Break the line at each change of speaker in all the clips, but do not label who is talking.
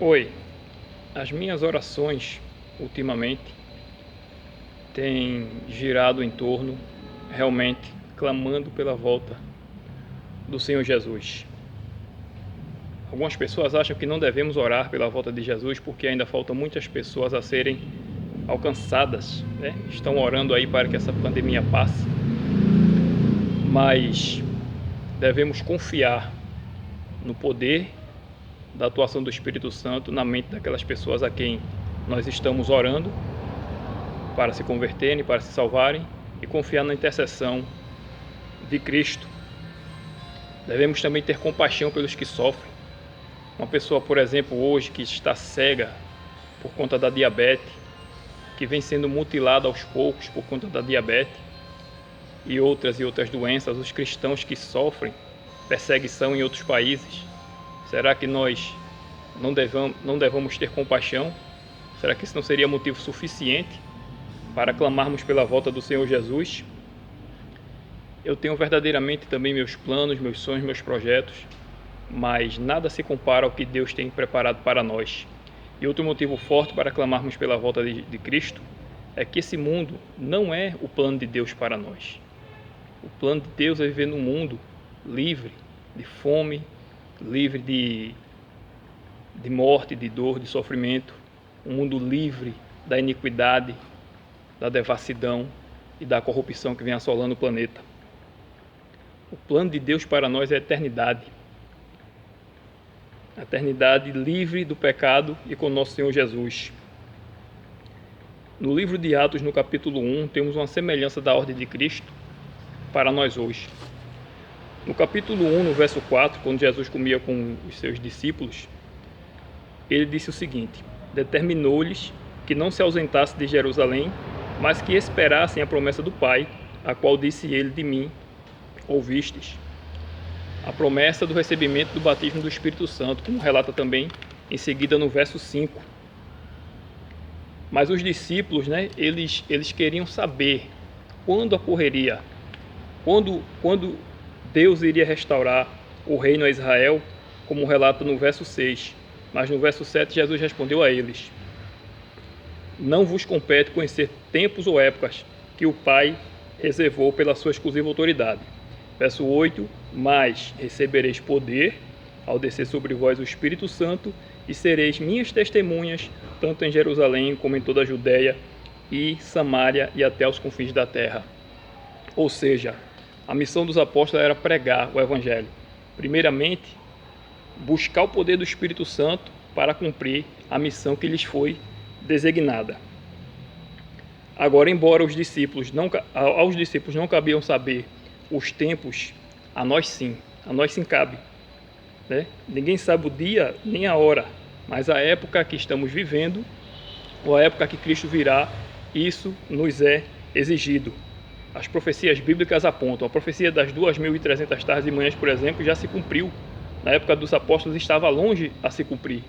Oi, as minhas orações ultimamente têm girado em torno, realmente, clamando pela volta do Senhor Jesus. Algumas pessoas acham que não devemos orar pela volta de Jesus porque ainda faltam muitas pessoas a serem alcançadas, né? Estão orando aí para que essa pandemia passe, mas devemos confiar no poder da atuação do Espírito Santo na mente daquelas pessoas a quem nós estamos orando para se converterem, para se salvarem, e confiar na intercessão de Cristo. Devemos também ter compaixão pelos que sofrem. Uma pessoa, por exemplo, hoje que está cega por conta da diabetes, que vem sendo mutilada aos poucos por conta da diabetes e outras doenças, os cristãos que sofrem perseguição em outros países. Será que nós não devamos ter compaixão? Será que isso não seria motivo suficiente para clamarmos pela volta do Senhor Jesus? Eu tenho verdadeiramente também meus planos, meus sonhos, meus projetos, mas nada se compara ao que Deus tem preparado para nós. E outro motivo forte para clamarmos pela volta de Cristo é que esse mundo não é o plano de Deus para nós. O plano de Deus é viver num mundo livre de fome, livre de morte, de dor, de sofrimento, um mundo livre da iniquidade, da devassidão e da corrupção que vem assolando o planeta. O plano de Deus para nós é a eternidade livre do pecado e com nosso Senhor Jesus. No livro de Atos, no capítulo 1, temos uma semelhança da ordem de Cristo para nós hoje. No capítulo 1, no verso 4, quando Jesus comia com os seus discípulos, ele disse o seguinte: determinou-lhes que não se ausentasse de Jerusalém, mas que esperassem a promessa do Pai, a qual disse ele: de mim ouvistes. A promessa do recebimento do batismo do Espírito Santo, como relata também em seguida no verso 5. Mas os discípulos, eles queriam saber quando ocorreria, quando Deus iria restaurar o reino a Israel, como relata no verso 6. Mas no verso 7 Jesus respondeu a eles: não vos compete conhecer tempos ou épocas que o Pai reservou pela sua exclusiva autoridade. Verso 8: mas recebereis poder ao descer sobre vós o Espírito Santo, e sereis minhas testemunhas, tanto em Jerusalém como em toda a Judéia e Samária e até os confins da terra. Ou seja, a missão dos apóstolos era pregar o Evangelho. Primeiramente, buscar o poder do Espírito Santo para cumprir a missão que lhes foi designada. Agora, embora aos discípulos não cabiam saber os tempos, a nós sim cabe. Ninguém sabe o dia nem a hora, mas a época que estamos vivendo, ou a época que Cristo virá, isso nos é exigido. As profecias bíblicas apontam. A profecia das 2.300 tardes e manhãs, por exemplo, já se cumpriu. Na época dos apóstolos estava longe a se cumprir.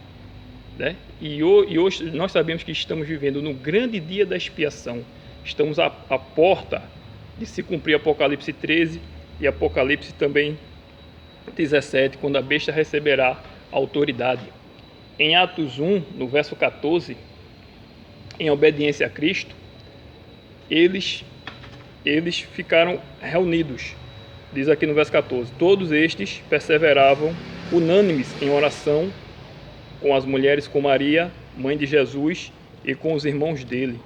E hoje nós sabemos que estamos vivendo no grande dia da expiação. Estamos à porta de se cumprir Apocalipse 13 e Apocalipse também 17, quando a besta receberá autoridade. Em Atos 1, no verso 14, em obediência a Cristo, eles ficaram reunidos. Diz aqui no verso 14: todos estes perseveravam unânimes em oração com as mulheres, com Maria, mãe de Jesus, e com os irmãos dele.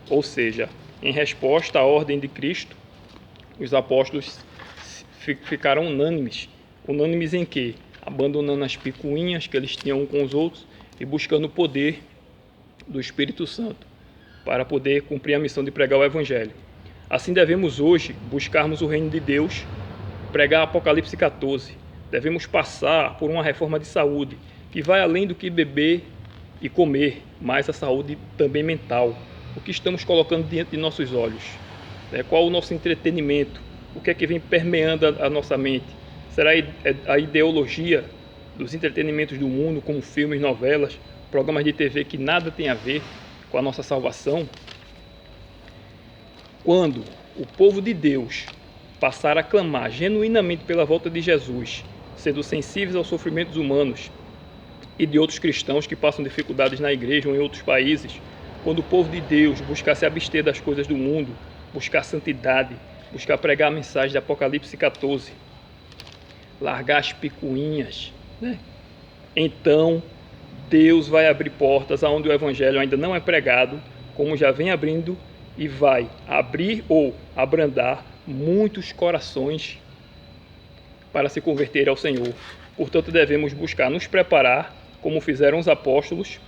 Ou seja, em resposta à ordem de Cristo, os apóstolos ficaram unânimes. Unânimes em quê? Abandonando as picuinhas que eles tinham com os outros e buscando o poder do Espírito Santo para poder cumprir a missão de pregar o Evangelho. Assim devemos hoje buscarmos o reino de Deus, pregar Apocalipse 14. Devemos passar por uma reforma de saúde que vai além do que beber e comer, mas a saúde também mental. O que estamos colocando diante de nossos olhos? Qual o nosso entretenimento? O que é que vem permeando a nossa mente? Será a ideologia dos entretenimentos do mundo, como filmes, novelas, programas de TV que nada tem a ver com a nossa salvação? Quando o povo de Deus passar a clamar genuinamente pela volta de Jesus, sendo sensíveis aos sofrimentos humanos e de outros cristãos que passam dificuldades na igreja ou em outros países, quando o povo de Deus buscar se abster das coisas do mundo, buscar santidade, buscar pregar a mensagem de Apocalipse 14, largar as picuinhas, né? Então Deus vai abrir portas aonde o evangelho ainda não é pregado, como já vem abrindo, e vai abrir ou abrandar muitos corações para se converter ao Senhor. Portanto, devemos buscar nos preparar, como fizeram os apóstolos,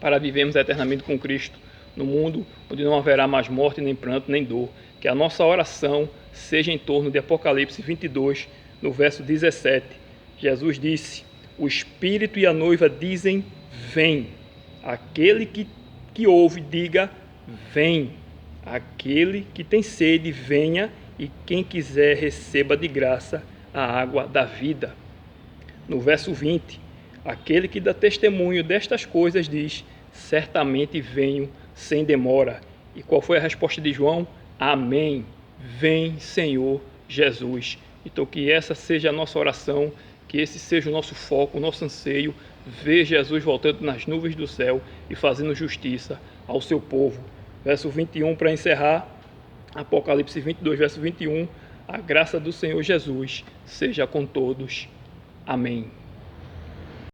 para vivermos eternamente com Cristo no mundo onde não haverá mais morte, nem pranto, nem dor. Que a nossa oração seja em torno de Apocalipse 22, no verso 17. Jesus disse: o Espírito e a noiva dizem: vem. Aquele que ouve, diga: vem. Aquele que tem sede, venha, e quem quiser, receba de graça a água da vida. No verso 20, aquele que dá testemunho destas coisas diz: certamente venho sem demora. E qual foi a resposta de João? Amém. Vem, Senhor Jesus. Então que essa seja a nossa oração, que esse seja o nosso foco, o nosso anseio, ver Jesus voltando nas nuvens do céu e fazendo justiça ao seu povo. Verso 21, para encerrar, Apocalipse 22, verso 21, a graça do Senhor Jesus seja com todos. Amém.